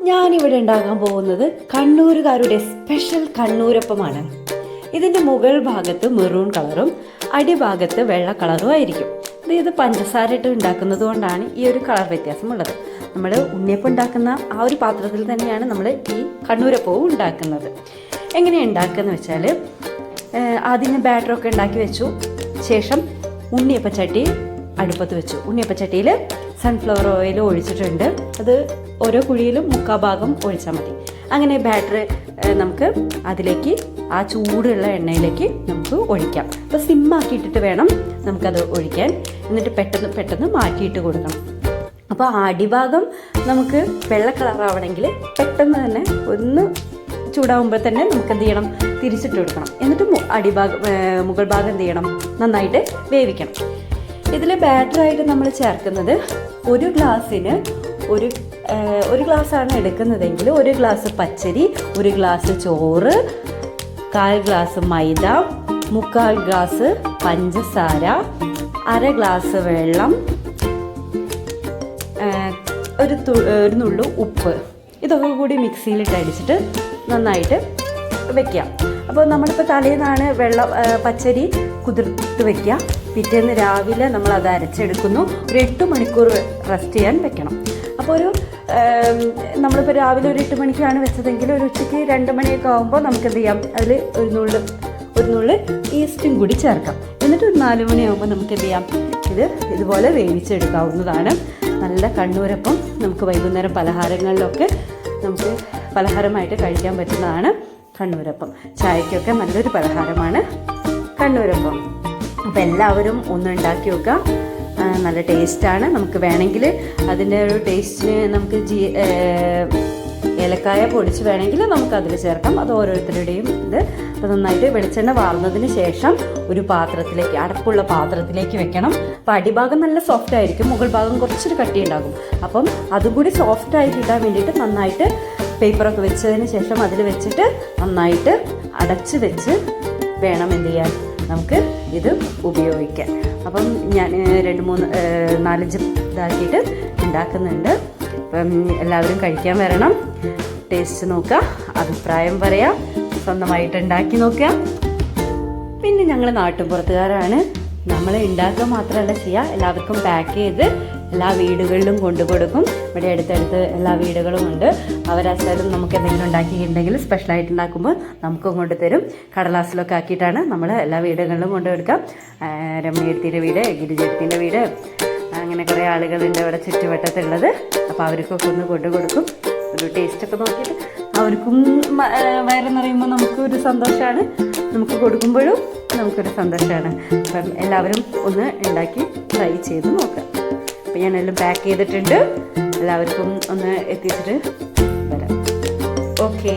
ഞാനിവിടെ ഉണ്ടാക്കാൻ പോകുന്നത് കണ്ണൂരുകാരുടെ സ്പെഷ്യൽ കണ്ണൂരപ്പമാണ്. ഇതിൻ്റെ മുകൾ ഭാഗത്ത് മെറൂൺ കളറും അടിഭാഗത്ത് വെള്ള കളറും ആയിരിക്കും. ഇത് പഞ്ചസാര ഇട്ട് ഉണ്ടാക്കുന്നത് കൊണ്ടാണ് ഈ ഒരു കളർ വ്യത്യാസമുള്ളത്. നമ്മൾ ഉണ്ണിയപ്പം ഉണ്ടാക്കുന്ന ആ ഒരു പാത്രത്തിൽ തന്നെയാണ് നമ്മൾ ഈ കണ്ണൂരപ്പവും ഉണ്ടാക്കുന്നത്. എങ്ങനെയാണ് ഉണ്ടാക്കുകയെന്ന് വെച്ചാൽ, ആദ്യം ബാറ്ററൊക്കെ ഉണ്ടാക്കി വെച്ചു. ശേഷം ഉണ്ണിയപ്പച്ചട്ടി അടുപ്പത്ത് വെച്ചു. ഉണ്ണിയപ്പച്ചട്ടിയിൽ സൺഫ്ലവർ ഓയിൽ ഒഴിച്ചിട്ടുണ്ട്. അത് ഓരോ കുഴിയിലും 3/4 ഭാഗം ഒഴിച്ചാൽ മതി. അങ്ങനെ ബാറ്റർ നമുക്ക് അതിലേക്ക് ആ ചൂടുള്ള എണ്ണയിലേക്ക് നമുക്ക് ഒഴിക്കാം. അപ്പോൾ സിമ്മാക്കിയിട്ടിട്ട് വേണം നമുക്കത് ഒഴിക്കാൻ. എന്നിട്ട് പെട്ടെന്ന് മാറ്റിയിട്ട് കൊടുക്കണം. അപ്പോൾ അടിഭാഗം നമുക്ക് വെള്ള കളറാവണമെങ്കിൽ പെട്ടെന്ന് തന്നെ ഒന്ന് ചൂടാവുമ്പോൾ തന്നെ നമുക്ക് എന്ത് ചെയ്യണം, തിരിച്ചിട്ട് കൊടുക്കണം. എന്നിട്ട് മുകൾ ഭാഗം എന്ത് ചെയ്യണം, നന്നായിട്ട് വേവിക്കണം. ഇതിൽ ബാറ്ററായിട്ട് നമ്മൾ ചേർക്കുന്നത് ഒരു ഗ്ലാസ്സിന് ഒരു ഗ്ലാസ്സാണ് എടുക്കുന്നതെങ്കിൽ 1 ഗ്ലാസ് പച്ചരി, 1 ഗ്ലാസ് ചോറ്, 1/4 ഗ്ലാസ് മൈദ, 3/4 ഗ്ലാസ് പഞ്ചസാര, 1/2 ഗ്ലാസ് വെള്ളം, ഒരു നുള്ളു ഉപ്പ്, ഇതൊക്കെ കൂടി മിക്സിയിലിട്ട് അടിച്ചിട്ട് നന്നായിട്ട് വെക്കാം. അപ്പോൾ നമ്മളിപ്പോൾ തലേന്നാണ് പച്ചരി കുതിർത്ത് വെക്കുക. പിറ്റേന്ന് രാവിലെ നമ്മൾ അത് അരച്ചെടുക്കുന്നു. ഒരു 8 മണിക്കൂർ റെസ്റ്റ് ചെയ്യാൻ വെക്കണം. അപ്പോൾ നമ്മളിപ്പോൾ രാവിലെ ഒരു 8 മണിക്കാണ് വെച്ചതെങ്കിൽ ഒരു ഉച്ചയ്ക്ക് 2 മണിയൊക്കെ ആകുമ്പോൾ നമുക്ക് എന്ത് ചെയ്യാം, അതിൽ ഒരു നുള്ള് ഈസ്റ്റും കൂടി ചേർക്കാം. എന്നിട്ട് ഒരു 4 മണിയാകുമ്പോൾ നമുക്ക് എന്ത് ചെയ്യാം, ഇതുപോലെ വേവിച്ചെടുക്കാവുന്നതാണ്. നല്ല കണ്ണൂരപ്പം നമുക്ക് വൈകുന്നേരം പലഹാരങ്ങളിലൊക്കെ നമുക്ക് പലഹാരമായിട്ട് കഴിക്കാൻ പറ്റുന്നതാണ് കണ്ണൂരപ്പം. ചായക്കൊക്കെ നല്ലൊരു പലഹാരമാണ് കണ്ണൂരപ്പം. അപ്പോൾ എല്ലാവരും ഒന്ന് ഉണ്ടാക്കി വെക്കുക. നല്ല ടേസ്റ്റാണ്. നമുക്ക് വേണമെങ്കിൽ അതിൻ്റെ ഒരു ടേസ്റ്റിന് നമുക്ക് ഏലക്കായ പൊടിച്ച് വേണമെങ്കിൽ നമുക്ക് അതിൽ ചേർക്കാം. അത് ഓരോരുത്തരുടെയും ഇത്. അപ്പോൾ നന്നായിട്ട് വെളിച്ചെണ്ണ വാർന്നതിന് ശേഷം ഒരു പാത്രത്തിലേക്ക്, അടപ്പുള്ള പാത്രത്തിലേക്ക് വെക്കണം. അപ്പോൾ അടിഭാഗം നല്ല സോഫ്റ്റ് ആയിരിക്കും, മുകൾ ഭാഗം കുറച്ചൊരു കട്ടി ഉണ്ടാകും. അപ്പം അതും കൂടി സോഫ്റ്റായി കിട്ടാൻ വേണ്ടിയിട്ട് നന്നായിട്ട് പേപ്പറൊക്കെ വെച്ചതിന് ശേഷം അതിൽ വെച്ചിട്ട് നന്നായിട്ട് അടച്ച് വെച്ച് വേണം എന്ത് ചെയ്യാൻ, നമുക്ക് ഇത് ഉപയോഗിക്കാൻ. അപ്പം ഞാൻ 4-5 ഇതാക്കിയിട്ട് ഉണ്ടാക്കുന്നുണ്ട്. അപ്പം എല്ലാവരും കഴിക്കാൻ വരണം, ടേസ്റ്റ് നോക്കുക, അഭിപ്രായം പറയാം, സ്വന്തമായിട്ട് ഉണ്ടാക്കി നോക്കുക. പിന്നെ ഞങ്ങൾ നാട്ടുപുറത്തുകാരാണ്. നമ്മൾ ഉണ്ടാക്കുക മാത്രമല്ല ചെയ്യുക, എല്ലാവർക്കും പാക്ക് ചെയ്ത് എല്ലാ വീടുകളിലും കൊണ്ടുകൊടുക്കും. ഇവിടെ അടുത്തടുത്ത് എല്ലാ വീടുകളും ഉണ്ട്. അവരാച്ചാലും നമുക്ക് എന്തെങ്കിലും ഉണ്ടാക്കിയിട്ടുണ്ടെങ്കിൽ സ്പെഷ്യലായിട്ട് ഉണ്ടാക്കുമ്പോൾ നമുക്കും കൊണ്ടുതരും. കടലാസിലൊക്കെ ആക്കിയിട്ടാണ് നമ്മൾ എല്ലാ വീടുകളിലും കൊണ്ടുകൊടുക്കാം. രമണിയെടുത്തിൻ്റെ വീട്, ഗിരിജെടുത്തിൻ്റെ വീട്, അങ്ങനെ കുറേ ആളുകളുണ്ട് ഇവിടെ ചുറ്റുവട്ടത്തുള്ളത്. അപ്പോൾ അവർക്കൊക്കെ ഒന്ന് കൊണ്ടുകൊടുക്കും. ഒരു ടേസ്റ്റൊക്കെ നോക്കിയിട്ട് അവർക്കും വയറെന്നറിയുമ്പോൾ നമുക്കൊരു സന്തോഷമാണ്, നമുക്ക് കൊടുക്കുമ്പോഴും നമുക്കൊരു സന്തോഷമാണ്. അപ്പം എല്ലാവരും ഒന്ന് ഉണ്ടാക്കി ട്രൈ ചെയ്ത് നോക്കാം. അപ്പം ഞാനെല്ലാം പാക്ക് ചെയ്തിട്ടുണ്ട്. എല്ലാവർക്കും ഒന്ന് എത്തിച്ചിട്ട് വരാം. ഓക്കേ.